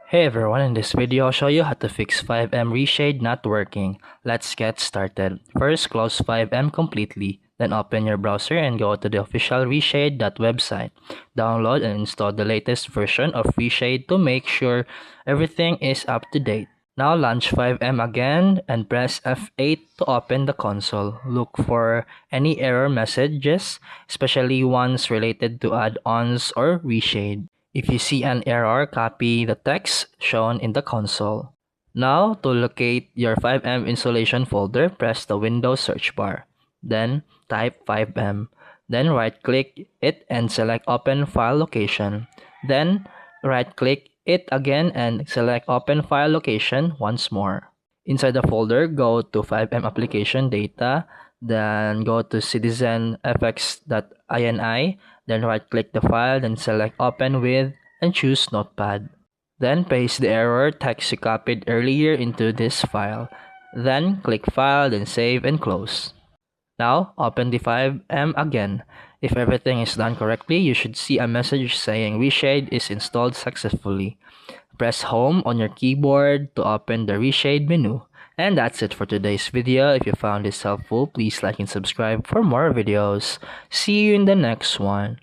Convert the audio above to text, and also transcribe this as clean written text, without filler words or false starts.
Hey everyone, in this video I'll show you how to fix FiveM ReShade not working. Let's get started. First, close FiveM completely, then open your browser and go to the official ReShade website. Download and install the latest version of ReShade to make sure everything is up to date. Now launch FiveM again and press F8 to open the console. Look for any error messages, especially ones related to add-ons or ReShade. If you see an error, copy the text shown in the console. Now, to locate your FiveM installation folder, press the Windows search bar. Then, type FiveM. Then, right-click it and select Open File Location. Then, right-click it again and select Open File Location once more. Inside the folder, go to FiveM Application Data, then go to citizenfx.ini, then right-click the file, then select Open With, and choose Notepad. Then paste the error text you copied earlier into this file. Then click File, then Save and Close. Now, open the FiveM again. If everything is done correctly, you should see a message saying ReShade is installed successfully. Press Home on your keyboard to open the ReShade menu. And that's it for today's video. If you found this helpful, please like and subscribe for more videos. See you in the next one.